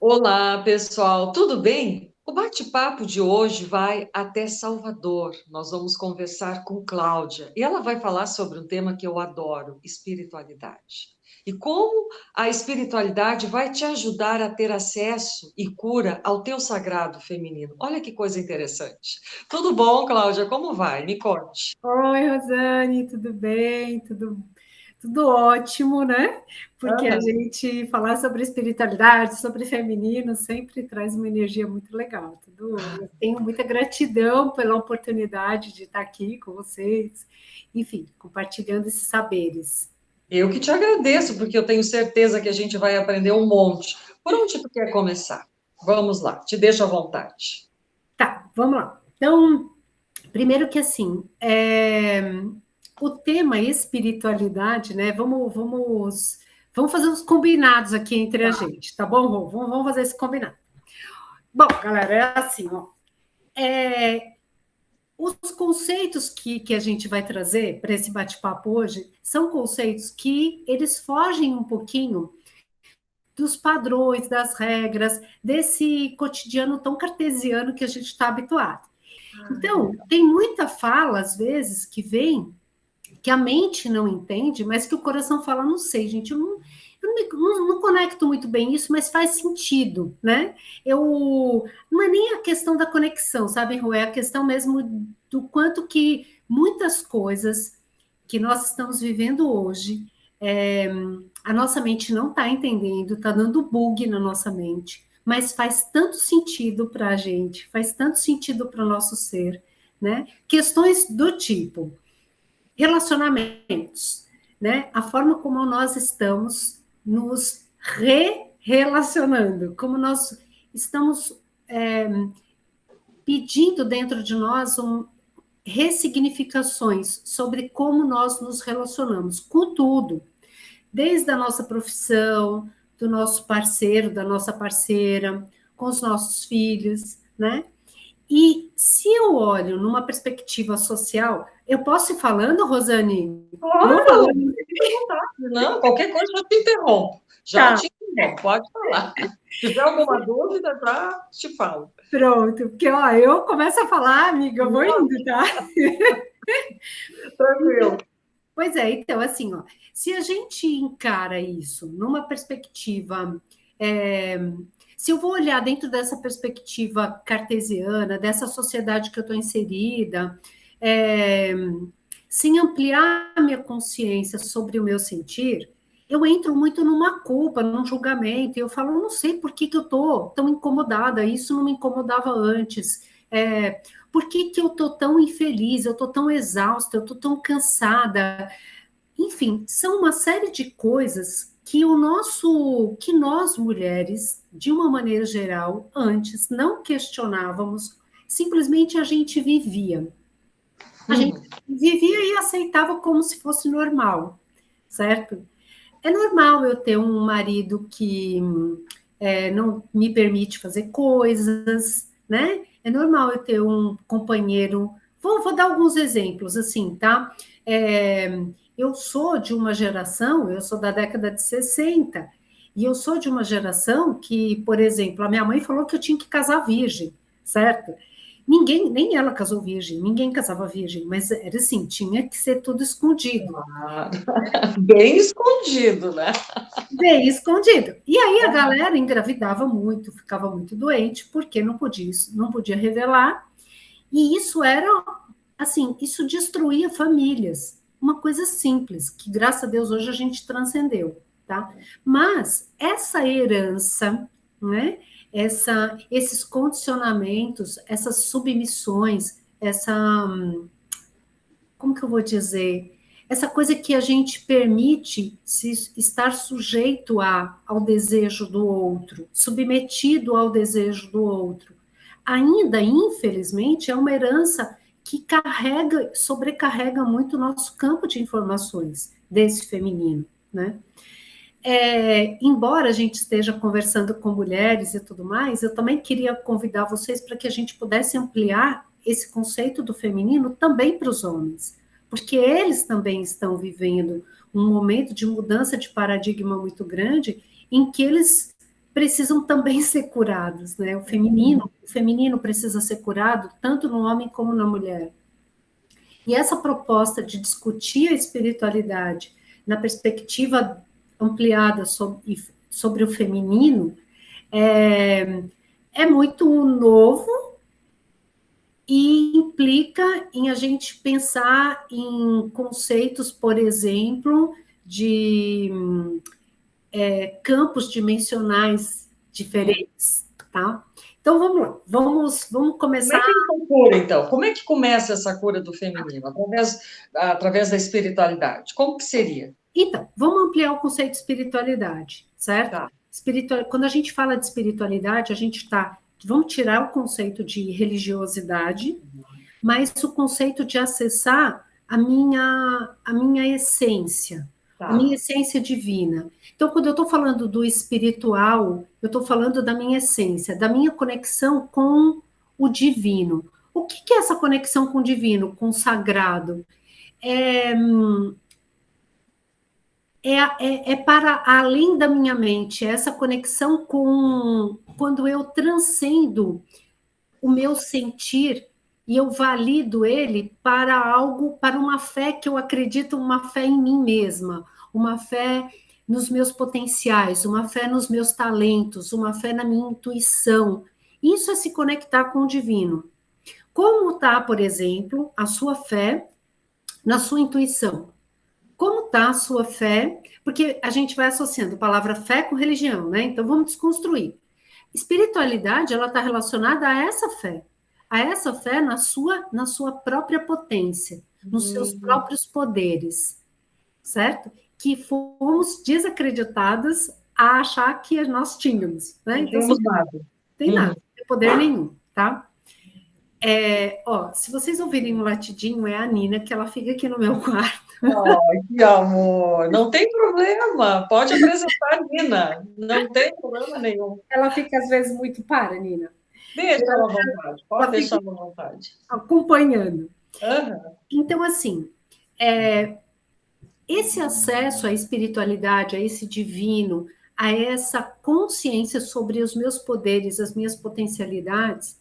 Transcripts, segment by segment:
Olá, pessoal, tudo bem? O bate-papo de hoje vai até Salvador. Nós vamos conversar com Cláudia e ela vai falar sobre um tema que eu adoro: espiritualidade. E como a espiritualidade vai te ajudar a ter acesso e cura ao teu sagrado feminino. Olha que coisa interessante. Tudo bom, Cláudia? Como vai? Me conte. Oi, Rosane, tudo bem? Tudo ótimo, né? Porque a Aham. gente falar sobre espiritualidade, sobre feminino, sempre traz uma energia muito legal. Eu tenho muita gratidão pela oportunidade de estar aqui com vocês, enfim, compartilhando esses saberes. Eu que te agradeço, porque eu tenho certeza que a gente vai aprender um monte. Por onde tu quer começar? Vamos lá, te deixo à vontade. Tá, vamos lá. Então, primeiro que assim, o tema espiritualidade, né? Vamos fazer uns combinados aqui entre a gente, tá bom, Rô? Vamos fazer esse combinado. Bom, galera, é assim, ó. É, os conceitos que a gente vai trazer para esse bate-papo hoje são conceitos que eles fogem um pouquinho dos padrões, das regras, desse cotidiano tão cartesiano que a gente está habituado. Então, tem muita fala, às vezes, que vem que a mente não entende, mas que o coração fala, não sei, gente, eu não conecto muito bem isso, mas faz sentido, né? Não é nem a questão da conexão, sabe, Rô? É a questão mesmo do quanto que muitas coisas que nós estamos vivendo hoje, é, a nossa mente não está entendendo, está dando bug na nossa mente, mas faz tanto sentido para a gente, faz tanto sentido para o nosso ser, né? Questões do tipo, relacionamentos, né? A forma como nós estamos nos relacionando, como nós estamos pedindo dentro de nós ressignificações sobre como nós nos relacionamos com tudo, desde a nossa profissão, do nosso parceiro, da nossa parceira, com os nossos filhos, né? E se eu olho numa perspectiva social, eu posso ir falando, Rosane? Vou Claro, falando. não, qualquer coisa eu te interrompo. Já Tá, te interrompo, pode falar. Se tiver alguma dúvida, já te falo. pronto. Porque, ó, eu começo a falar, amiga, eu vou Não, indo, tá? tranquilo. Pois é, então, assim, ó, se a gente encara isso numa perspectiva, é, se eu vou olhar dentro dessa perspectiva cartesiana, dessa sociedade que eu estou inserida, é, sem ampliar a minha consciência sobre o meu sentir, eu entro muito numa culpa, num julgamento, e eu falo, eu não sei por que eu estou tão incomodada, isso não me incomodava antes. Por que eu estou tão infeliz, eu estou tão exausta, eu estou tão cansada? Enfim, são uma série de coisas que nós mulheres, de uma maneira geral, antes não questionávamos, simplesmente a gente vivia. A gente Uhum. vivia e aceitava como se fosse normal, certo? É normal eu ter um marido que não me permite fazer coisas, né? É normal eu ter um companheiro. Vou dar alguns exemplos, assim, tá? Eu sou de uma geração, eu sou da década de 60, e eu sou de uma geração que, por exemplo, a minha mãe falou que eu tinha que casar virgem, certo? Ninguém, nem ela casou virgem, ninguém casava virgem, mas era assim, tinha que ser tudo escondido. Ah, bem escondido, né? Bem escondido. E aí a galera engravidava muito, ficava muito doente, porque não podia, não podia revelar. E isso era, assim, isso destruía famílias. Uma coisa simples, que graças a Deus hoje a gente transcendeu, tá? Mas essa herança, né? Esses condicionamentos, essas submissões, como que eu vou dizer? Essa coisa que a gente permite se estar sujeito ao desejo do outro, submetido ao desejo do outro. Ainda, infelizmente, é uma herança que sobrecarrega muito o nosso campo de informações desse feminino, né? Embora a gente esteja conversando com mulheres e tudo mais, eu também queria convidar vocês para que a gente pudesse ampliar esse conceito do feminino também para os homens, porque eles também estão vivendo um momento de mudança de paradigma muito grande, em que eles precisam também ser curados, né? O feminino precisa ser curado tanto no homem como na mulher. E essa proposta de discutir a espiritualidade na perspectiva ampliada sobre o feminino é muito novo e implica em a gente pensar em conceitos, por exemplo, de campos dimensionais diferentes, tá? Então vamos lá, vamos Como é começar. que é essa cura, então? Como é que começa essa cura do feminino? Através da espiritualidade. Como que seria? Então, vamos ampliar o conceito de espiritualidade, certo? Tá. Quando a gente fala de espiritualidade, a gente está. Vamos tirar o conceito de religiosidade, mas o conceito de acessar a minha essência, a Tá. minha essência divina. Então, quando eu estou falando do espiritual, eu estou falando da minha essência, da minha conexão com o divino. O que é essa conexão com o divino, com o sagrado? É, é para além da minha mente, é essa conexão com quando eu transcendo o meu sentir e eu valido ele para algo, para uma fé que eu acredito, uma fé em mim mesma, uma fé nos meus potenciais, uma fé nos meus talentos, uma fé na minha intuição. Isso é se conectar com o divino. Como está, por exemplo, a sua fé na sua intuição? Como está a sua fé? Porque a gente vai associando a palavra fé com religião, né? Então vamos desconstruir. Espiritualidade, ela está relacionada a essa fé na sua própria potência, nos seus próprios poderes, certo? Que fomos desacreditadas a achar que nós tínhamos, né? Não Então, temos nada. tem nada, não tem poder nenhum, tá? Se vocês ouvirem um latidinho, é a Nina, que ela fica aqui no meu quarto. Ai, que amor. Não tem problema. Pode apresentar a Nina. Não tem problema nenhum. Ela fica, às vezes, muito para, Nina. Deixa ela à vontade. Pode Ela deixar fica ela à vontade. acompanhando. Aham. Então, assim, esse acesso à espiritualidade, a esse divino, a essa consciência sobre os meus poderes, as minhas potencialidades,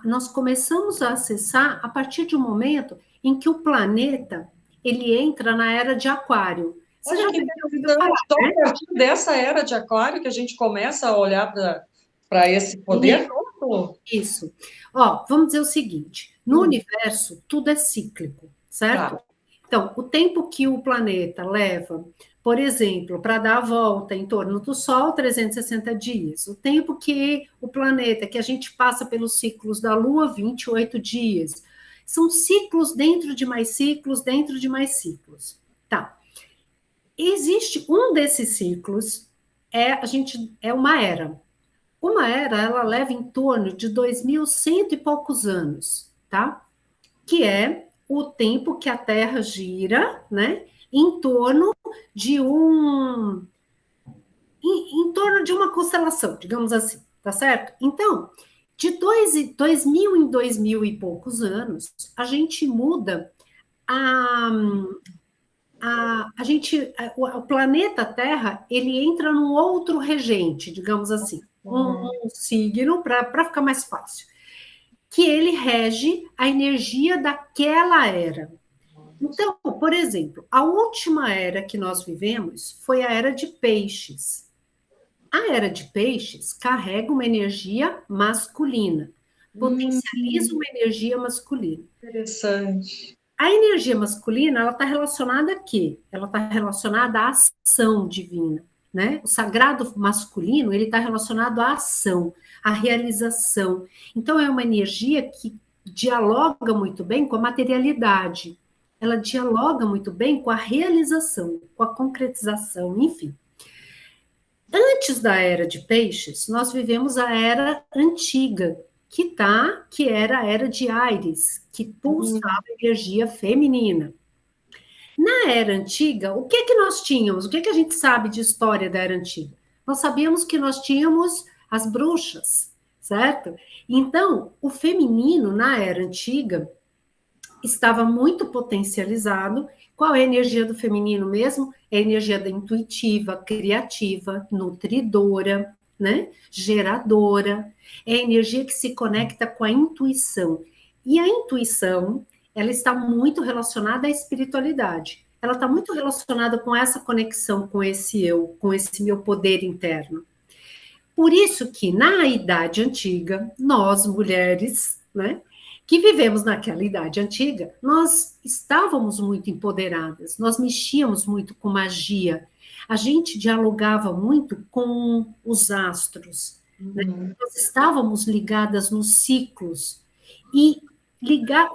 nós começamos a acessar a partir de um momento em que o planeta ele entra na era de Aquário. Você Olha já que deve ter ouvido falar, interessante. Então, né? a partir dessa era de Aquário que a gente começa a olhar para esse poder novo. Isso. Vamos dizer o seguinte: no universo, tudo é cíclico, certo? Tá. Então, o tempo que o planeta leva, por exemplo, para dar a volta em torno do Sol, 360 dias. O tempo que o planeta, que a gente passa pelos ciclos da Lua, 28 dias. São ciclos dentro de mais ciclos, dentro de mais ciclos. Tá. Existe um desses ciclos, é uma era. Uma era, ela leva em torno de 2.100 e poucos anos, tá? Que é o tempo que a Terra gira, né? Em torno de em torno de uma constelação, digamos assim, tá certo? Então, de 2.000 em 2.000 e poucos anos, a gente muda o planeta Terra, ele entra num outro regente, digamos assim, um signo, para ficar mais fácil, que ele rege a energia daquela era. Então, por exemplo, a última era que nós vivemos foi a era de peixes. A era de peixes carrega uma energia masculina, potencializa uma energia masculina. Interessante. A energia masculina, ela está relacionada a quê? Ela está relacionada à ação divina, né? O sagrado masculino, ele está relacionado à ação, à realização. Então, é uma energia que dialoga muito bem com a materialidade. Ela dialoga muito bem com a realização, com a concretização, enfim. Antes da era de peixes, nós vivemos a era antiga, que era a era de Áries, que pulsava energia feminina. Na era antiga, o que nós tínhamos? O que a gente sabe de história da era antiga? Nós sabíamos que nós tínhamos as bruxas, certo? Então, o feminino na era antiga, estava muito potencializado. Qual é a energia do feminino mesmo? É a energia da intuitiva, criativa, nutridora, né? Geradora. É a energia que se conecta com a intuição. E a intuição, ela está muito relacionada à espiritualidade. Ela está muito relacionada com essa conexão com esse eu, com esse meu poder interno. Por isso que na Idade Antiga, nós mulheres, né, que vivemos naquela Idade Antiga, nós estávamos muito empoderadas, nós mexíamos muito com magia, a gente dialogava muito com os astros, né? Nós estávamos ligadas nos ciclos, e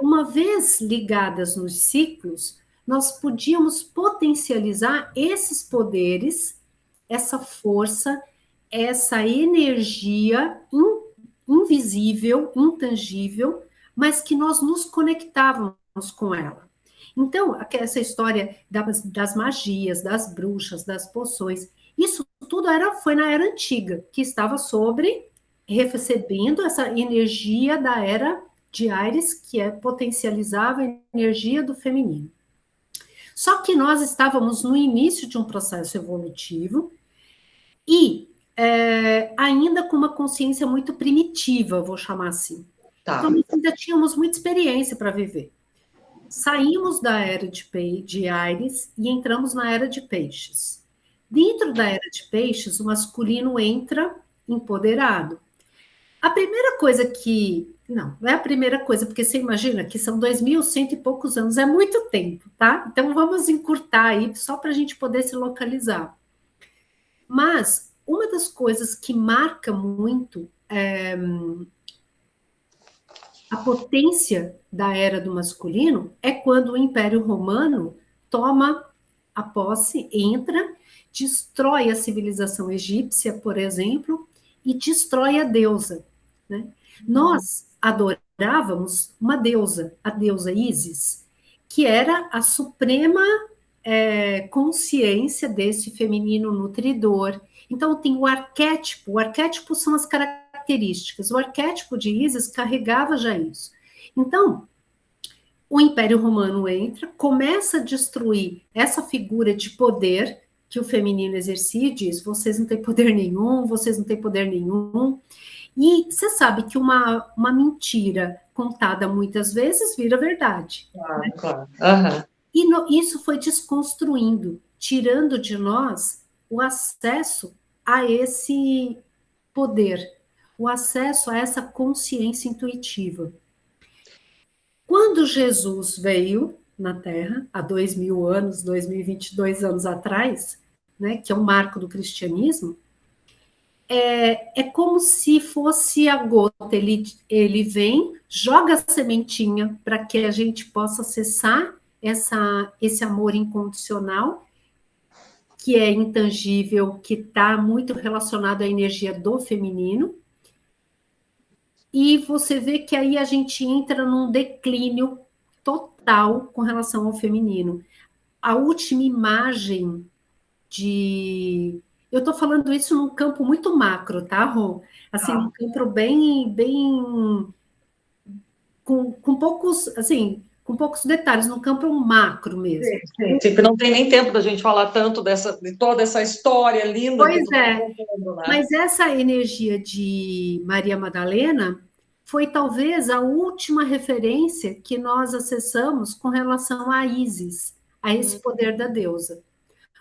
uma vez ligadas nos ciclos, nós podíamos potencializar esses poderes, essa força, essa energia invisível, intangível, mas que nós nos conectávamos com ela. Então, essa história das magias, das bruxas, das poções, isso tudo foi na Era Antiga, que estava recebendo essa energia da Era de Ares, que potencializava a energia do feminino. Só que nós estávamos no início de um processo evolutivo e ainda com uma consciência muito primitiva, vou chamar assim. Tá. Então, nós ainda tínhamos muita experiência para viver. Saímos da era de Áries e entramos na era de Peixes. Dentro da era de Peixes, o masculino entra empoderado. A primeira coisa que... Não é a primeira coisa, porque você imagina que são 2.100 e poucos anos, é muito tempo, tá? Então, vamos encurtar aí, só para a gente poder se localizar. Mas uma das coisas que marca muito a potência da era do masculino é quando o Império Romano toma a posse, entra, destrói a civilização egípcia, por exemplo, e destrói a deusa, né? Nós adorávamos uma deusa, a deusa Ísis, que era a suprema consciência desse feminino nutridor. Então, tem o arquétipo são as características, o arquétipo de Ísis carregava já isso. Então, o Império Romano entra, começa a destruir essa figura de poder que o feminino exercia e diz, vocês não têm poder nenhum, vocês não têm poder nenhum. E você sabe que uma mentira contada muitas vezes vira verdade. Claro, né? Claro. Uhum. E isso foi desconstruindo, tirando de nós o acesso a esse poder, o acesso a essa consciência intuitiva. Quando Jesus veio na Terra, há 2.000 anos, 2.022 anos atrás, né, que é um marco do cristianismo, é como se fosse a gota, ele vem, joga a sementinha para que a gente possa acessar esse amor incondicional, que é intangível, que está muito relacionado à energia do feminino, e você vê que aí a gente entra num declínio total com relação ao feminino. A última imagem de... Eu estou falando isso num campo muito macro, tá, Rô? Assim, num campo bem com poucos, assim, com poucos detalhes, num campo macro mesmo. Sim. Tipo, não tem nem tempo da gente falar tanto de toda essa história linda. Pois que é, contando, né? Mas essa energia de Maria Madalena foi talvez a última referência que nós acessamos com relação a Ísis, a esse poder da deusa.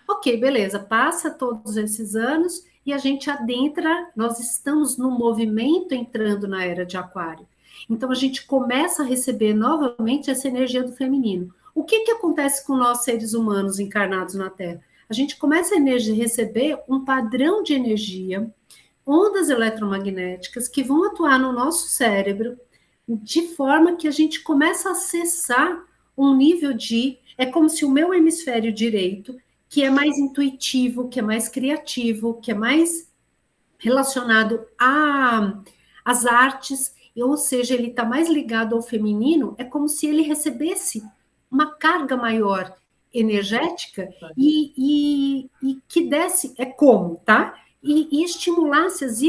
Ok, beleza, passa todos esses anos e a gente adentra, nós estamos no movimento entrando na era de Aquário. Então, a gente começa a receber novamente essa energia do feminino. O que acontece com nós, seres humanos encarnados na Terra? A gente começa a receber um padrão de energia, ondas eletromagnéticas que vão atuar no nosso cérebro, de forma que a gente começa a acessar um nível de... É como se o meu hemisfério direito, que é mais intuitivo, que é mais criativo, que é mais relacionado às artes, ou seja, ele está mais ligado ao feminino, é como se ele recebesse uma carga maior energética e que desse, tá? E estimulasse as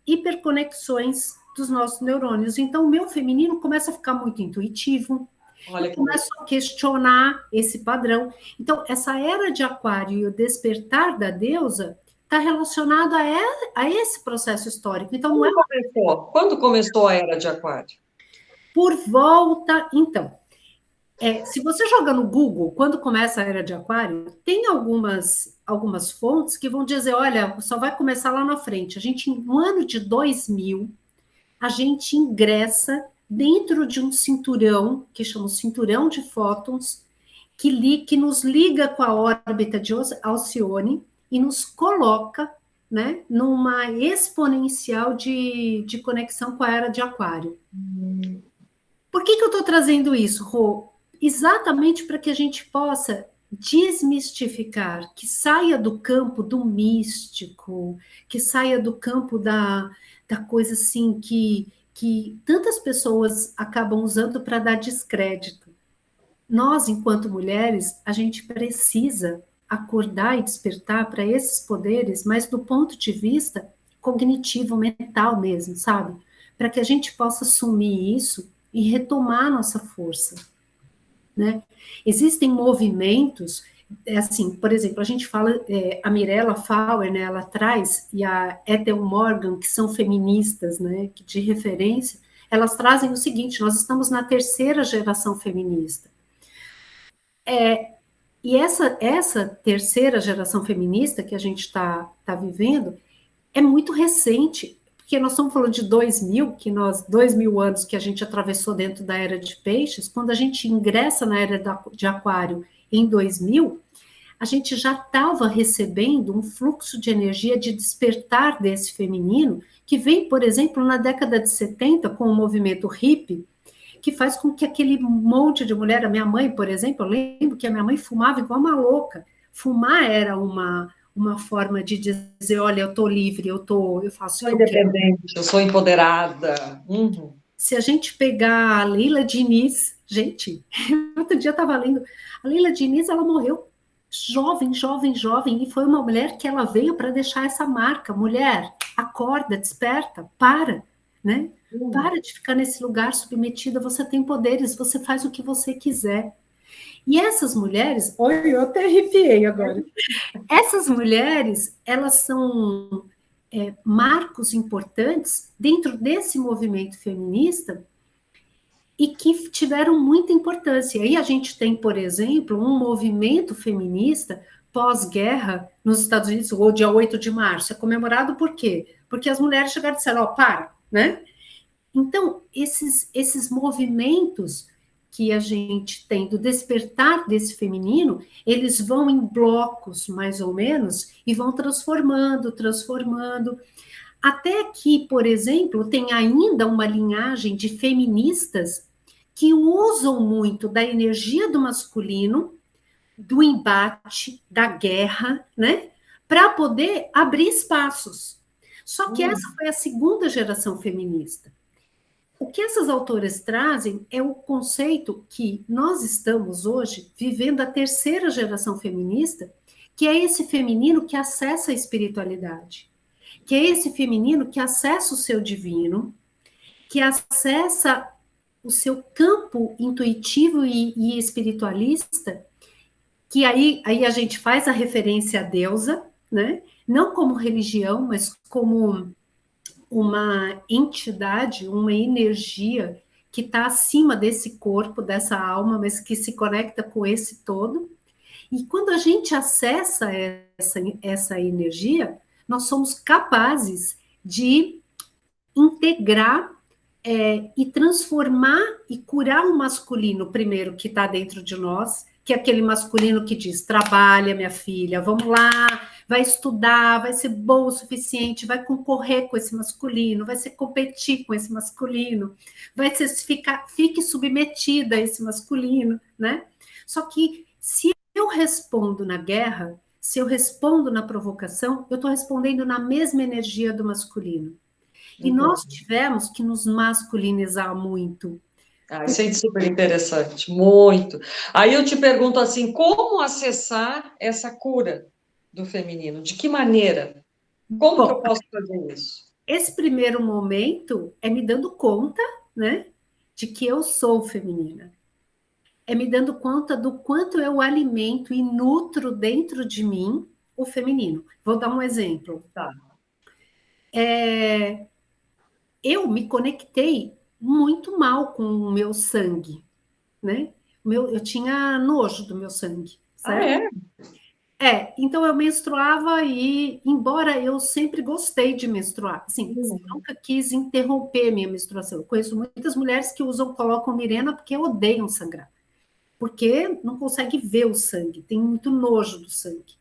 hiperconexões dos nossos neurônios. Então, o meu feminino começa a ficar muito intuitivo, Olha Eu que começo a questionar esse padrão. Então, essa era de Aquário e o despertar da deusa está relacionado a esse processo histórico. Então, não é Quando começou? Quando começou a era de Aquário? por volta. Então, se você joga no Google, quando começa a era de Aquário, tem algumas fontes que vão dizer, olha, só vai começar lá na frente. A gente, no ano de 2000, a gente ingressa dentro de um cinturão, que chama cinturão de fótons, que nos liga com a órbita de Alcione e nos coloca, né, numa exponencial de conexão com a era de Aquário. Por que eu estou trazendo isso, Rô? Exatamente para que a gente possa desmistificar, que saia do campo do místico, que saia do campo da coisa assim que tantas pessoas acabam usando para dar descrédito. Nós, enquanto mulheres, a gente precisa acordar e despertar para esses poderes, mas do ponto de vista cognitivo, mental mesmo, sabe? Para que a gente possa assumir isso e retomar nossa força, né? Existem movimentos, assim, por exemplo, a gente fala, a Mirella Fauer, né, ela traz, e a Ethel Morgan, que são feministas, né, de referência, elas trazem o seguinte, nós estamos na terceira geração feminista. E essa terceira geração feminista que a gente está vivendo é muito recente, porque nós estamos falando de 2000, 2000 anos que a gente atravessou dentro da era de peixes, quando a gente ingressa na era de aquário em 2000, a gente já estava recebendo um fluxo de energia de despertar desse feminino, que vem, por exemplo, na década de 70, com o movimento hippie, que faz com que aquele monte de mulher, a minha mãe, por exemplo, eu lembro que a minha mãe fumava igual uma louca. Fumar era uma forma de dizer, olha, eu estou livre, eu faço o Sou que eu quero. independente, eu sou empoderada. Uhum. Se a gente pegar a Leila Diniz, gente, outro dia eu estava lendo, a Leila Diniz, ela morreu jovem, jovem, jovem, e foi uma mulher que ela veio para deixar essa marca. Mulher, acorda, desperta, para, né? Para de ficar nesse lugar submetida, você tem poderes, você faz o que você quiser. E essas mulheres, olha, eu até arrepiei agora. Essas mulheres, elas são marcos importantes dentro desse movimento feminista e que tiveram muita importância. Aí a gente tem, por exemplo, um movimento feminista pós-guerra nos Estados Unidos, o dia 8 de março. É comemorado por quê? Porque as mulheres chegaram e disseram, ó, para, né? Então, esses movimentos que a gente tem do despertar desse feminino, eles vão em blocos, mais ou menos, e vão transformando, transformando. Até que, por exemplo, tem ainda uma linhagem de feministas que usam muito da energia do masculino, do embate, da guerra, né? Para poder abrir espaços. Só que essa foi a segunda geração feminista. O que essas autoras trazem é o conceito que nós estamos hoje vivendo a terceira geração feminista, que é esse feminino que acessa a espiritualidade, que é esse feminino que acessa o seu divino, que acessa o seu campo intuitivo e espiritualista, que aí a gente faz a referência à deusa, né? Não como religião, mas como uma entidade, uma energia que está acima desse corpo, dessa alma, mas que se conecta com esse todo. E quando a gente acessa essa energia, nós somos capazes de integrar e transformar e curar o masculino, primeiro, que está dentro de nós, que é aquele masculino que diz, trabalha, minha filha, vamos lá, vai estudar, vai ser bom o suficiente, vai concorrer com esse masculino, vai ser competir com esse masculino, fique submetida a esse masculino, né? Só que se eu respondo na guerra, se eu respondo na provocação, eu estou respondendo na mesma energia do masculino. E nós tivemos que nos masculinizar muito. Isso é super interessante, muito. Aí eu te pergunto assim, como acessar essa cura do feminino? De que maneira? Como que eu posso fazer isso? Esse primeiro momento é me dando conta, né, de que eu sou feminina. é me dando conta do quanto eu alimento e nutro dentro de mim o feminino. Vou dar um exemplo. Tá. Eu me conectei muito mal com o meu sangue, né? Eu tinha nojo do meu sangue, Ah, certo? é? Então eu menstruava e, embora eu sempre gostei de menstruar, assim, Uhum. nunca quis interromper minha menstruação. Eu conheço muitas mulheres que colocam Mirena porque odeiam sangrar, porque não consegue ver o sangue, tem muito nojo do sangue.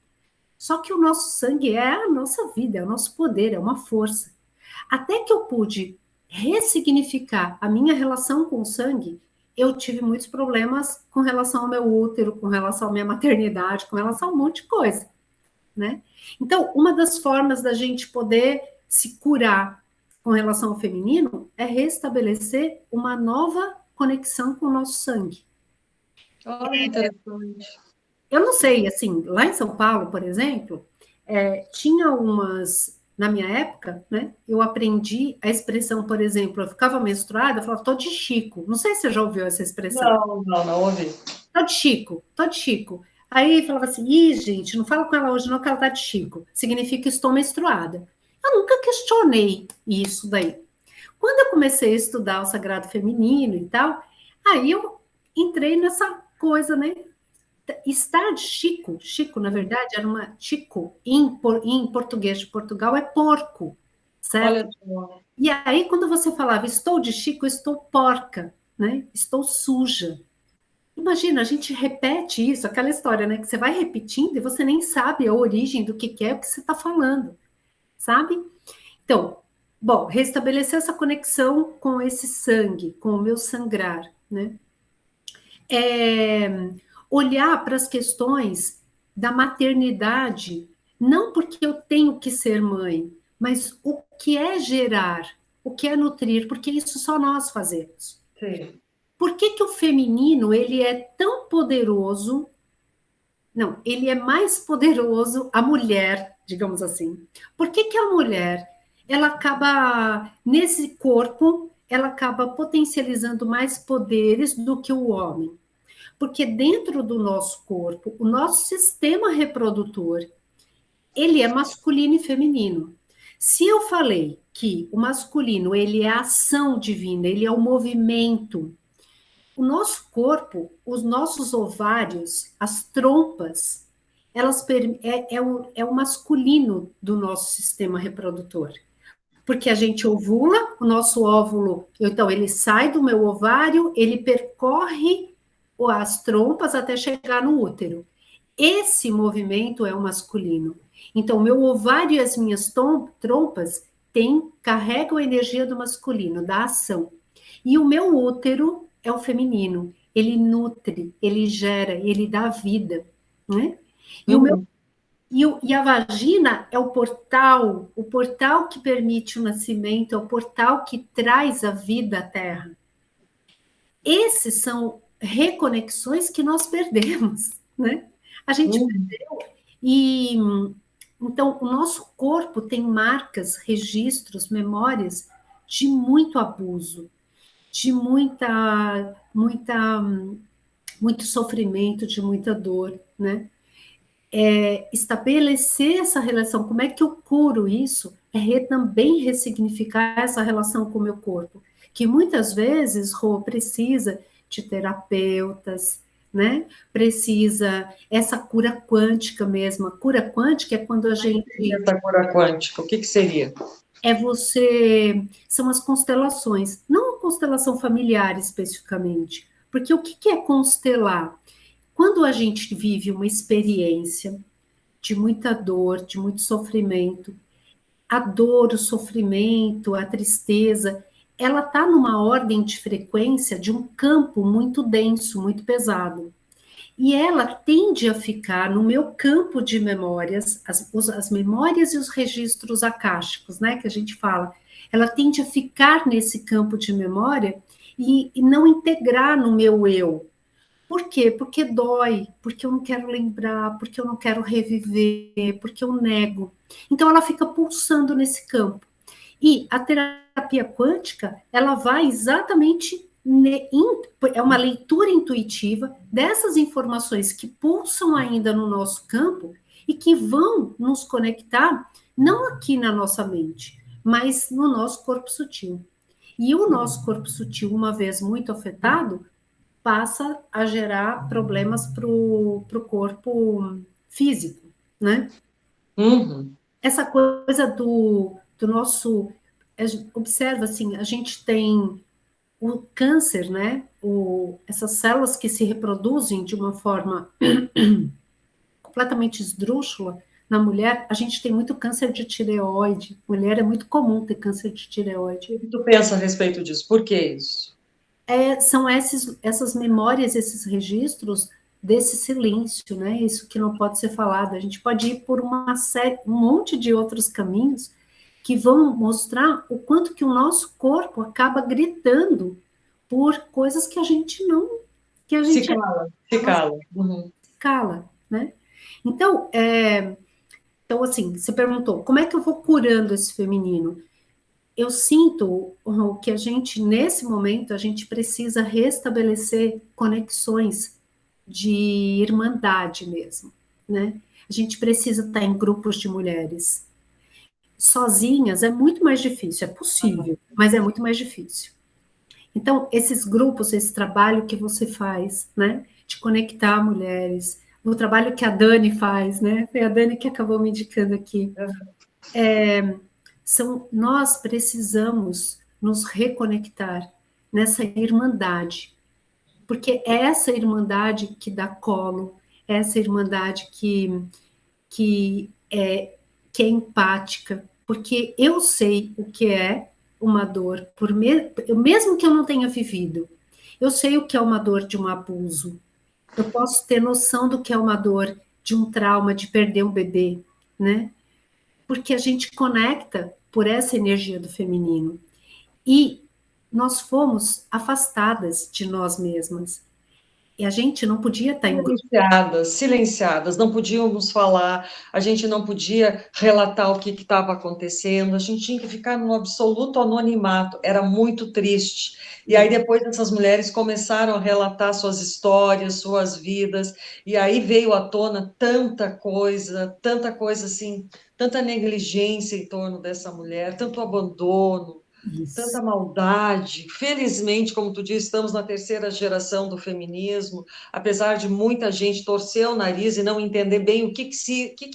Só que o nosso sangue é a nossa vida, é o nosso poder, é uma força. Até que eu pude ressignificar a minha relação com o sangue, eu tive muitos problemas com relação ao meu útero, com relação à minha maternidade, com relação a um monte de coisa, né? Então, uma das formas da gente poder se curar com relação ao feminino é restabelecer uma nova conexão com o nosso sangue. Olha que interessante. Eu não sei, assim, lá em São Paulo, por exemplo, tinha umas. Na minha época, né, eu aprendi a expressão, por exemplo, eu ficava menstruada, eu falava, tô de Chico. Não sei se você já ouviu essa expressão. Não, não, não ouvi. Tô de Chico, tô de Chico. Aí falava assim, ih, gente, não fala com ela hoje não, que ela tá de Chico. Significa estou menstruada. Eu nunca questionei isso daí. Quando eu comecei a estudar o sagrado feminino e tal, aí eu entrei nessa coisa, né? Estar de Chico, Chico, na verdade, era uma Chico, em português de Portugal, é porco, certo? Olha só. E aí, quando você falava estou de Chico, estou porca, né? Estou suja. Imagina, a gente repete isso, aquela história, né? Que você vai repetindo e você nem sabe a origem do que é o que você está falando, sabe? Então, bom, restabelecer essa conexão com esse sangue, com o meu sangrar, né? É, olhar para as questões da maternidade, não porque eu tenho que ser mãe, mas o que é gerar, o que é nutrir, porque isso só nós fazemos. Sim. Por que que o feminino ele é tão poderoso? Não, ele é mais poderoso, a mulher, digamos assim. Por que que a mulher, ela acaba, nesse corpo, ela acaba potencializando mais poderes do que o homem? Porque dentro do nosso corpo, o nosso sistema reprodutor, ele é masculino e feminino. Se eu falei que o masculino, ele é a ação divina, ele é o movimento, o nosso corpo, os nossos ovários, as trompas, é o masculino do nosso sistema reprodutor. Porque a gente ovula, o nosso óvulo, então ele sai do meu ovário, ele percorre as trompas até chegar no útero. Esse movimento é o masculino. Então, meu ovário e as minhas trompas carregam a energia do masculino, da ação. E o meu útero é o feminino. Ele nutre, ele gera, ele dá vida, né? E o meu Uhum. e a vagina é o portal que permite o nascimento, é o portal que traz a vida à Terra. Esses são reconexões que nós perdemos, né? A gente Uhum. perdeu e então o nosso corpo tem marcas, registros, memórias de muito abuso, de muito sofrimento, de muita dor, né? Estabelecer essa relação, como é que eu curo isso? Também ressignificar essa relação com o meu corpo, que muitas vezes, Rô, precisa de terapeutas, né? Precisa essa cura quântica mesmo. A cura quântica é quando a E gente essa cura quântica, o que que seria? são as constelações, não a constelação familiar especificamente, porque o que é constelar? Quando a gente vive uma experiência de muita dor, de muito sofrimento. A dor, o sofrimento, a tristeza, ela está numa ordem de frequência de um campo muito denso, muito pesado. E ela tende a ficar no meu campo de memórias, as memórias e os registros akáshicos, né, que a gente fala. Ela tende a ficar nesse campo de memória e não integrar no meu eu, por quê? Porque dói, porque eu não quero lembrar, porque eu não quero reviver, porque eu nego. Então ela fica pulsando nesse campo. E a terapia quântica, ela vai exatamente é uma leitura intuitiva dessas informações que pulsam ainda no nosso campo e que vão nos conectar, não aqui na nossa mente, mas no nosso corpo sutil. E o nosso corpo sutil, uma vez muito afetado, passa a gerar problemas para o corpo físico, né? Uhum. Essa coisa do nosso... Observa, assim, a gente tem o câncer, né? Essas células que se reproduzem de uma forma completamente esdrúxula na mulher, a gente tem muito câncer de tireoide. Mulher é muito comum ter câncer de tireoide. O que tu pensa a respeito disso? Por que isso? São essas memórias, esses registros desse silêncio, né? Isso que não pode ser falado. A gente pode ir por um monte de outros caminhos que vão mostrar o quanto que o nosso corpo acaba gritando por coisas que a gente não, que a Se gente cala, se cala. Uhum. cala, né? Então, assim, você perguntou, como é que eu vou curando esse feminino? Eu sinto que a gente, nesse momento, a gente precisa restabelecer conexões de irmandade mesmo, né? A gente precisa estar em grupos de mulheres. Sozinhas é muito mais difícil, é possível, mas é muito mais difícil. Então, esses grupos, esse trabalho que você faz, né, de conectar mulheres, o trabalho que a Dani faz, né, foi a Dani que acabou me indicando aqui, nós precisamos nos reconectar nessa irmandade, porque é essa irmandade que dá colo, é essa irmandade que é empática, porque eu sei o que é uma dor, mesmo que eu não tenha vivido, eu sei o que é uma dor de um abuso, eu posso ter noção do que é uma dor de um trauma, de perder um bebê, né? Porque a gente conecta por essa energia do feminino. E nós fomos afastadas de nós mesmas. E a gente não podia estar em grupo. Silenciadas, silenciadas, não podíamos falar, a gente não podia relatar o que estava acontecendo, a gente tinha que ficar no absoluto anonimato, era muito triste. E aí depois essas mulheres começaram a relatar suas histórias, suas vidas, e aí veio à tona tanta coisa assim, tanta negligência em torno dessa mulher, tanto abandono, Isso. tanta maldade. Felizmente, como tu disse, estamos na terceira geração do feminismo, apesar de muita gente torcer o nariz e não entender bem o que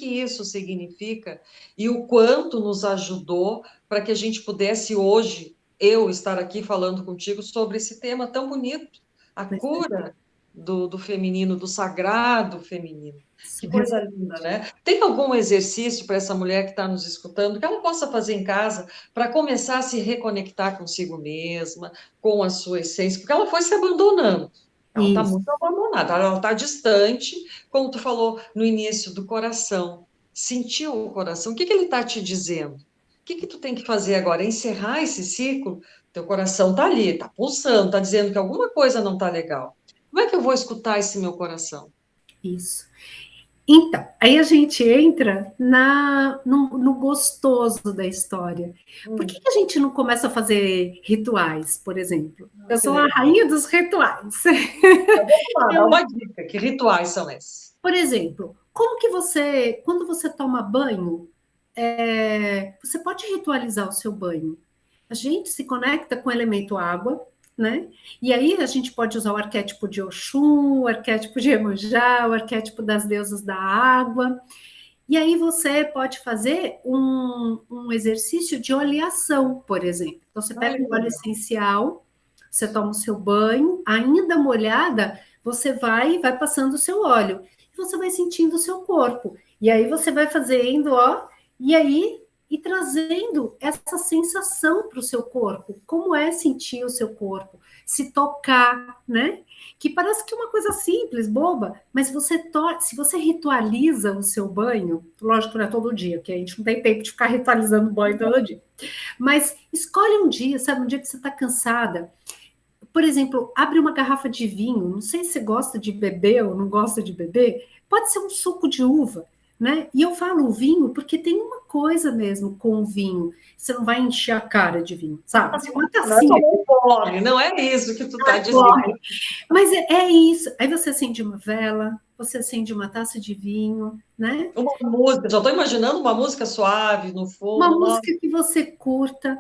isso significa e o quanto nos ajudou para que a gente pudesse hoje, eu estar aqui falando contigo sobre esse tema tão bonito, a cura do feminino, do sagrado feminino. Que coisa linda, né? Tem algum exercício para essa mulher que está nos escutando que ela possa fazer em casa para começar a se reconectar consigo mesma, com a sua essência, porque ela foi se abandonando. Ela está Isso. muito abandonada, ela está distante, como tu falou no início, do coração. Sentiu o coração? O que ele está te dizendo? O que tu tem que fazer agora? Encerrar esse ciclo? Teu coração está ali, está pulsando, está dizendo que alguma coisa não está legal. Como é que eu vou escutar esse meu coração? Isso. Então, aí a gente entra no gostoso da história. Por que a gente não começa a fazer rituais, por exemplo? Eu Que sou a legal. rainha dos rituais. Dá uma dica, que rituais são esses? Por exemplo, como que quando você toma banho, você pode ritualizar o seu banho. A gente se conecta com o elemento água, né? E aí a gente pode usar o arquétipo de Oxum, o arquétipo de Iemanjá, o arquétipo das deusas da água. E aí você pode fazer um exercício de oleação, por exemplo. Então você pega Ai, um óleo essencial, você toma o seu banho, ainda molhada, você vai passando o seu óleo. E você vai sentindo o seu corpo. E aí você vai fazendo, ó, e aí e trazendo essa sensação para o seu corpo. Como é sentir o seu corpo? Se tocar, né? Que parece que é uma coisa simples, boba, mas se você ritualiza o seu banho, lógico que não é todo dia, porque a gente não tem tempo de ficar ritualizando o banho todo dia, mas escolhe um dia, sabe, um dia que você está cansada, por exemplo, abre uma garrafa de vinho, não sei se você gosta de beber ou não gosta de beber, pode ser um suco de uva, né? E eu falo o vinho porque tem uma coisa mesmo com o vinho. Você não vai encher a cara de vinho, sabe? Assim, uma Não é tacinha. como porre, não é isso que tu está dizendo. Corre. Mas é isso. Aí você acende uma vela, você acende uma taça de vinho, né? Uma música, já estou imaginando uma música suave no Uma fundo. Nossa. música que você curta,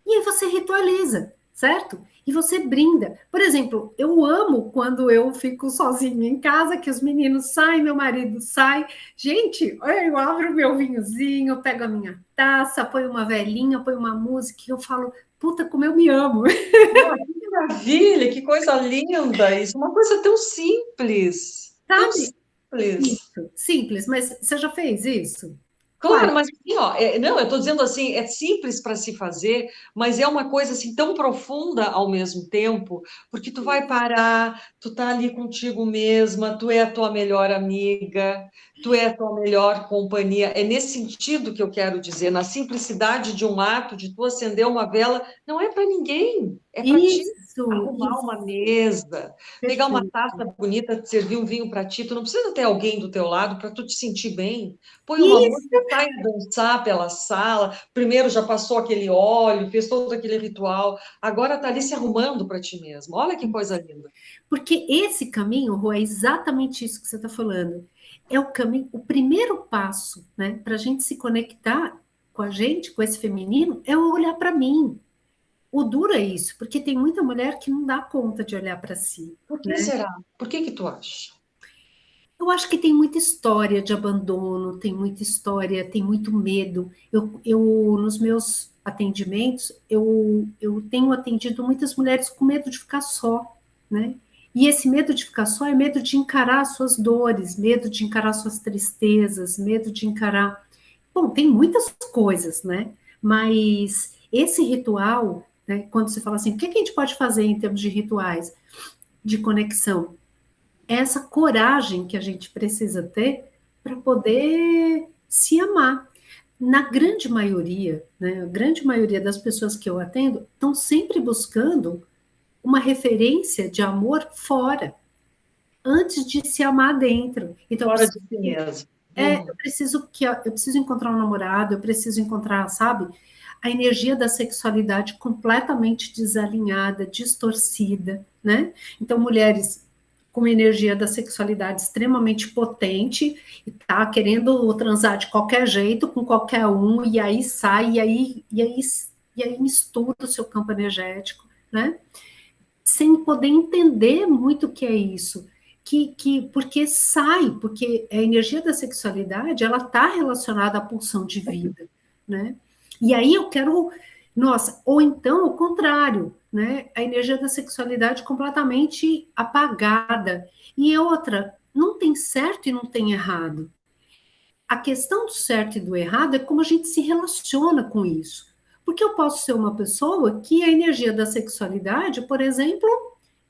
e aí você ritualiza, certo? E você brinda. Por exemplo, eu amo quando eu fico sozinha em casa, que os meninos saem, meu marido sai. Gente, eu abro meu vinhozinho, pego a minha taça, ponho uma velinha, ponho uma música, e eu falo, puta, como eu me amo. Que maravilha, que coisa linda isso. Uma coisa tão simples. Tão Sabe? simples. Isso, simples, mas você já fez isso? Faz. Claro, mas assim, ó, não, eu estou dizendo assim, é simples para se fazer, mas é uma coisa assim tão profunda ao mesmo tempo, porque tu vai parar, tu tá ali contigo mesma, tu é a tua melhor amiga, tu é a tua melhor companhia. É nesse sentido que eu quero dizer, na simplicidade de um ato, de tu acender uma vela, não é para ninguém, é para ti. Arrumar Isso, uma mesa, pegar uma perfeito. taça bonita, servir um vinho para ti, tu não precisa ter alguém do teu lado para tu te sentir bem. Põe uma Isso, música, sai a dançar pela sala. Primeiro já passou aquele óleo, fez todo aquele ritual. Agora está ali se arrumando para ti mesmo. Olha que coisa linda. porque esse caminho, Rô, é exatamente isso que você está falando. É o caminho, o primeiro passo, né, para a gente se conectar com a gente, com esse feminino, é o olhar para mim. O duro é isso, porque tem muita mulher que não dá conta de olhar para si, Por que né? será? Por que tu acha? Eu acho que tem muita história de abandono, tem muita história, tem muito medo. Nos meus atendimentos, eu tenho atendido muitas mulheres com medo de ficar só, né? E esse medo de ficar só é medo de encarar suas dores, medo de encarar suas tristezas, medo de encarar. Bom, tem muitas coisas, né? Mas esse ritual, né? Quando você fala assim, o que a gente pode fazer em termos de rituais de conexão? É essa coragem que a gente precisa ter para poder se amar. Na grande maioria, né, a grande maioria das pessoas que eu atendo estão sempre buscando uma referência de amor fora, antes de se amar dentro. Então, Fora de si mesmo. eu preciso eu preciso encontrar um namorado, eu preciso encontrar, sabe, a energia da sexualidade completamente desalinhada, distorcida, né? Então, mulheres com uma energia da sexualidade extremamente potente e tá querendo transar de qualquer jeito com qualquer um e aí sai e aí mistura o seu campo energético, né? Sem poder entender muito o que é isso. Porque sai, porque a energia da sexualidade, ela está relacionada à pulsão de vida, né? E aí eu quero, nossa, ou então o contrário, né? A energia da sexualidade completamente apagada. E outra, não tem certo e não tem errado. A questão do certo e do errado é como a gente se relaciona com isso. Porque eu posso ser uma pessoa que a energia da sexualidade, por exemplo,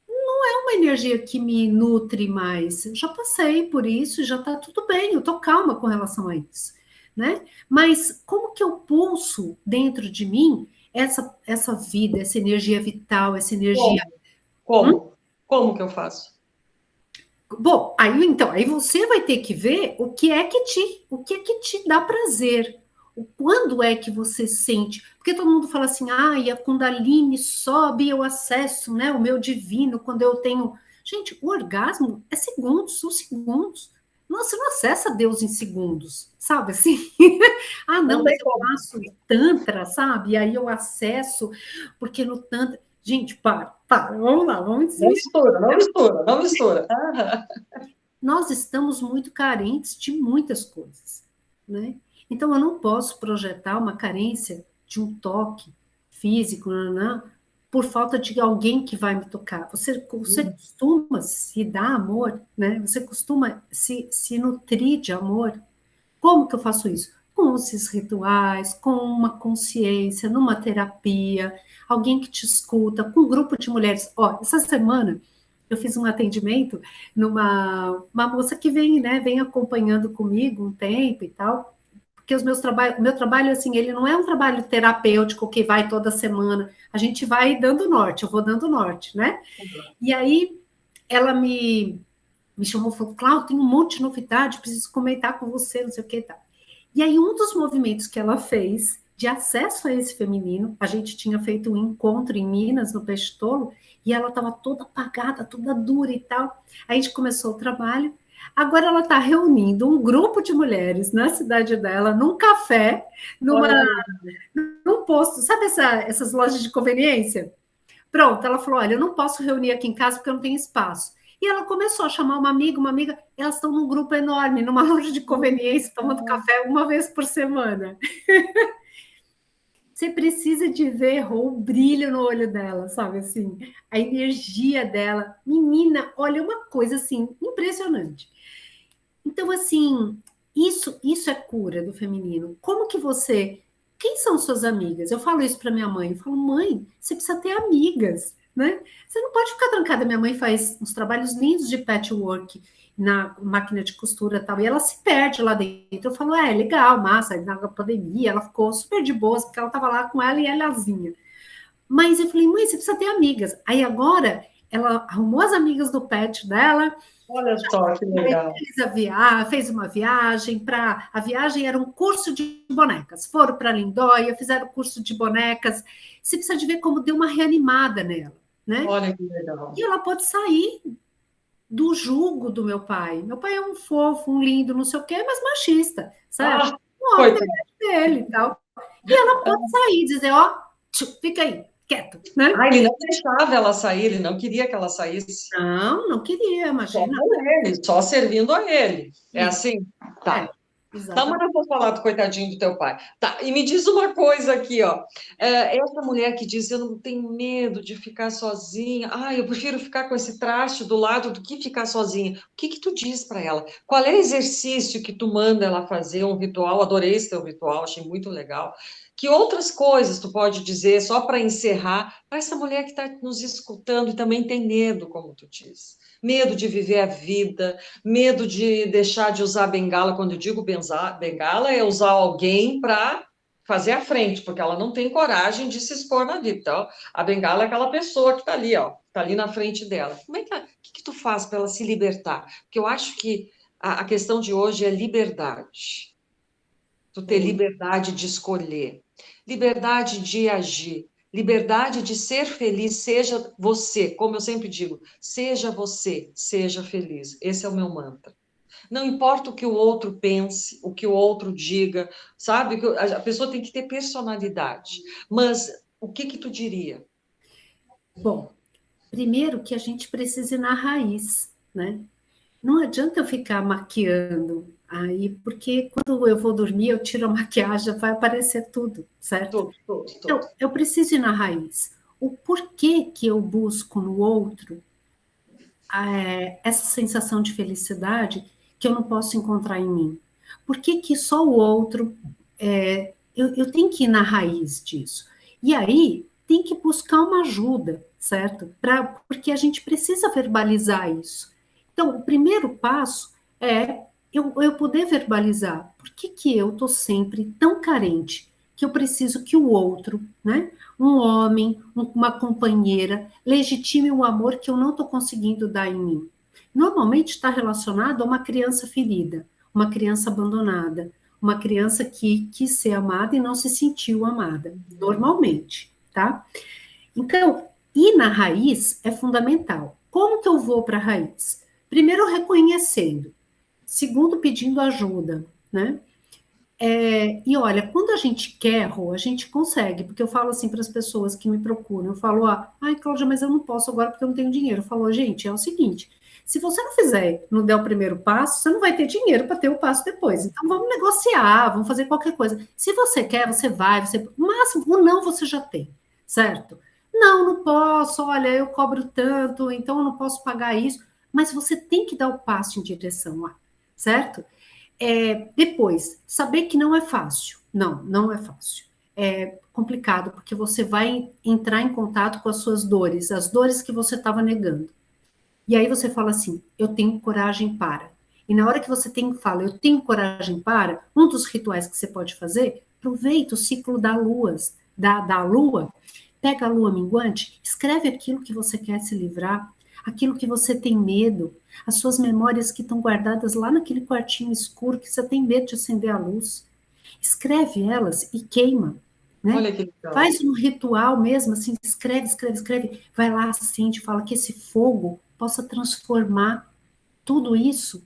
é uma energia que me nutre mais. Já passei por isso, já está tudo bem, eu estou calma com relação a isso, né? Mas como que eu pulso dentro de mim essa vida, essa energia vital, essa energia? Como? Como? Como que eu faço? Bom, aí você vai ter que ver o que é que te dá prazer. Quando é que você sente? Porque todo mundo fala assim, e a Kundalini sobe, eu acesso, né, o meu divino quando eu tenho. Gente, o orgasmo é segundos, são segundos. Nossa, você não acessa Deus em segundos, sabe assim? Não Não, tem mas eu como. faço Tantra, sabe? E aí eu acesso, porque no Tantra. Gente, para, vamos lá, vamos Não desmistificar. mistura, não mistura, não mistura. Nós estamos muito carentes de muitas coisas, né? Então, eu não posso projetar uma carência de um toque físico, né, por falta de alguém que vai me tocar. Você costuma se dar amor, né? Você costuma se nutrir de amor. Como que eu faço isso? Com esses rituais, com uma consciência, numa terapia, alguém que te escuta, com um grupo de mulheres. Ó, essa semana eu fiz um atendimento numa uma moça que vem, né, vem acompanhando comigo um tempo e tal, porque meu trabalho, assim, ele não é um trabalho terapêutico que vai toda semana, a gente vai dando norte, eu vou dando norte, né? E aí ela me chamou e falou, Cláudia, tem um monte de novidade, preciso comentar com você, não sei o que e tal. E aí, um dos movimentos que ela fez de acesso a esse feminino, a gente tinha feito um encontro em Minas, no Peixe Tolo, e ela estava toda apagada, toda dura e tal. Aí a gente começou o trabalho. Agora ela está reunindo um grupo de mulheres na cidade dela, num café, numa, Olha que legal. num posto. Sabe essas lojas de conveniência? Pronto, ela falou: olha, eu não posso reunir aqui em casa porque eu não tenho espaço. E ela começou a chamar uma amiga, elas estão num grupo enorme, numa loja de conveniência, tomando café uma vez por semana. Você precisa de ver o brilho no olho dela, sabe assim? A energia dela. Menina, olha, uma coisa assim, impressionante. Então, assim, isso é cura do feminino. Como que você. Quem são suas amigas? Eu falo isso para minha mãe. Eu falo, mãe, você precisa ter amigas, né? Você não pode ficar trancada. Minha mãe faz uns trabalhos lindos de patchwork na máquina de costura e tal, e ela se perde lá dentro. Eu falo, legal, massa. Na pandemia, ela ficou super de boas, porque ela estava lá com ela e elazinha. Mas eu falei, mãe, você precisa ter amigas. Aí agora ela arrumou as amigas do pet dela, Olha só que legal. fez uma viagem para. A viagem era um curso de bonecas. Foram para Lindóia, fizeram curso de bonecas. Você precisa de ver como deu uma reanimada nela, né? Olha que legal. E ela pode sair do jugo do meu pai. Meu pai é um fofo, um lindo, não sei o quê, mas machista, sabe? Ah, Um homem da coitado. idade dele e tal. E ela pode sair e dizer, ó, fica aí, quieto, né? Ah, ele não deixava ela sair, ele não queria que ela saísse. Não, não queria, Só imagina. com ele, só servindo a ele. É Isso, assim? Tá. Não, mas exatamente. eu vou falar do coitadinho do teu pai. Tá, e me diz uma coisa aqui, ó. Essa mulher que diz, eu não tenho medo de ficar sozinha. Ah, eu prefiro ficar com esse traste do lado do que ficar sozinha. O que que tu diz para ela? Qual é o exercício que tu manda ela fazer, um ritual? Adorei esse teu ritual, achei muito legal. Que outras coisas tu pode dizer, só para encerrar, para essa mulher que está nos escutando e também tem medo, como tu diz. Medo de viver a vida, medo de deixar de usar bengala. Quando eu digo bengala, é usar alguém para fazer a frente, porque ela não tem coragem de se expor na vida. Então, a bengala é aquela pessoa que está ali, ó, está ali na frente dela. Como é que, o que tu faz para ela se libertar? Porque eu acho que a questão de hoje é liberdade. Tu ter liberdade de escolher, liberdade de agir, liberdade de ser feliz, seja você, como eu sempre digo, seja você, seja feliz. Esse é o meu mantra. Não importa o que o outro pense, o que o outro diga, sabe? A pessoa tem que ter personalidade. Mas o que que tu diria? Bom, primeiro que a gente precisa ir na raiz, né? Não adianta eu ficar maquiando aí, porque quando eu vou dormir, eu tiro a maquiagem, vai aparecer tudo, certo? Tudo, tudo, tudo. Então, eu preciso ir na raiz. O porquê que eu busco no outro essa sensação de felicidade que eu não posso encontrar em mim? Por que que só o outro... eu tenho que ir na raiz disso. E aí, tem que buscar uma ajuda, certo? Porque a gente precisa verbalizar isso. Então, o primeiro passo é eu poder verbalizar. Por que que eu estou sempre tão carente que eu preciso que o outro, né? Um homem, uma companheira, legitime o amor que eu não estou conseguindo dar em mim. Normalmente está relacionado a uma criança ferida, uma criança abandonada, uma criança que quis ser amada e não se sentiu amada, normalmente, tá? Então, ir na raiz é fundamental. Como que eu vou para a raiz? Primeiro, reconhecendo. Segundo, pedindo ajuda, né? E olha, quando a gente quer, Rô, a gente consegue, porque eu falo assim para as pessoas que me procuram, eu falo, ai, Cláudia, mas eu não posso agora porque eu não tenho dinheiro. Eu falo, gente, é o seguinte, se você não fizer, não der o primeiro passo, você não vai ter dinheiro para ter o passo depois. Então vamos negociar, vamos fazer qualquer coisa. Se você quer, você vai, você, o máximo, o não você já tem, certo? Não, não posso, olha, eu cobro tanto, então eu não posso pagar isso, mas você tem que dar o passo em direção lá, certo? Depois, saber que não é fácil. Não, não é fácil. É complicado, porque você vai entrar em contato com as suas dores, as dores que você estava negando. E aí você fala assim: eu tenho coragem para. E na hora que você fala, eu tenho coragem para, um dos rituais que você pode fazer, aproveita o ciclo da lua, da lua, pega a lua minguante, escreve aquilo que você quer se livrar, aquilo que você tem medo, as suas memórias que estão guardadas lá naquele quartinho escuro que você tem medo de acender a luz. escreve elas e queima, né? Olha que legal. Faz um ritual mesmo, assim, escreve, escreve, escreve, vai lá, acende, fala que esse fogo possa transformar tudo isso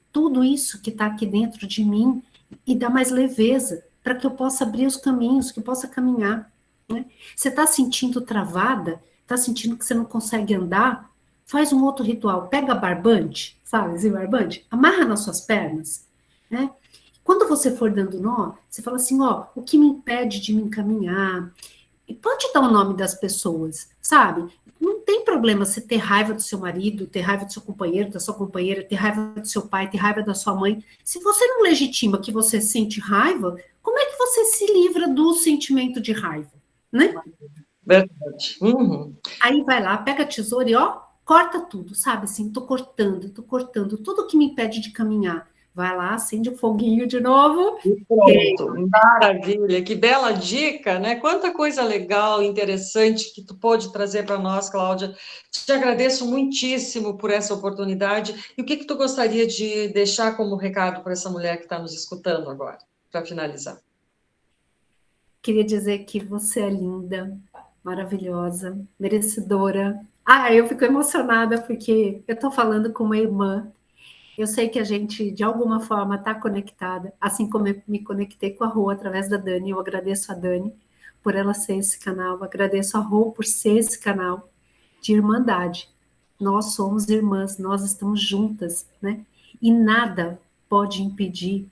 que está aqui dentro de mim e dar mais leveza, para que eu possa abrir os caminhos, que eu possa caminhar. Né? Você está sentindo travada, está sentindo que você não consegue andar, faz um outro ritual, pega barbante, sabe, esse barbante, amarra nas suas pernas, né? Quando você for dando nó, você fala assim, ó, o que me impede de me encaminhar? E pode dar o nome das pessoas, sabe? Não tem problema você ter raiva do seu marido, ter raiva do seu companheiro, da sua companheira, ter raiva do seu pai, ter raiva da sua mãe. Se você não legitima que você sente raiva, como é que você se livra do sentimento de raiva, né? Verdade. Uhum. Aí vai lá, pega a tesoura e ó, corta tudo, sabe? Assim, tô cortando tudo que me impede de caminhar. Vai lá, acende o foguinho de novo. E pronto, maravilha, que bela dica, né? Quanta coisa legal, interessante que tu pôde trazer para nós, Cláudia. Te agradeço muitíssimo por essa oportunidade. E o que tu gostaria de deixar como recado para essa mulher que está nos escutando agora, para finalizar? Queria dizer que você é linda, maravilhosa, merecedora. Ah, eu fico emocionada porque eu estou falando com uma irmã. Eu sei que a gente, de alguma forma, está conectada, assim como eu me conectei com a Rô através da Dani. Eu agradeço a Dani por ela ser esse canal, eu agradeço a Rô por ser esse canal de irmandade. Nós somos irmãs, nós estamos juntas, né? E nada pode impedir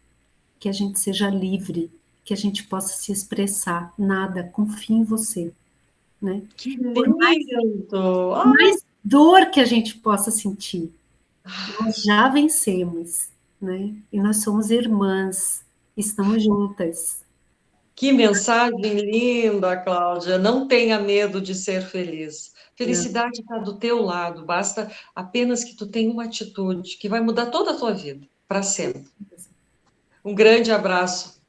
que a gente seja livre, que a gente possa se expressar. Nada, confie em você, né? Que Por lindo! mais dor que a gente possa sentir, nós já vencemos, né? E nós somos irmãs, estamos juntas. Que mensagem linda, Cláudia. Não tenha medo de ser feliz. Né? Felicidade está do teu lado, basta apenas que tu tenha uma atitude que vai mudar toda a tua vida, para sempre. Um grande abraço.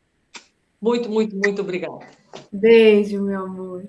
Muito, muito, muito obrigada. Beijo, meu amor.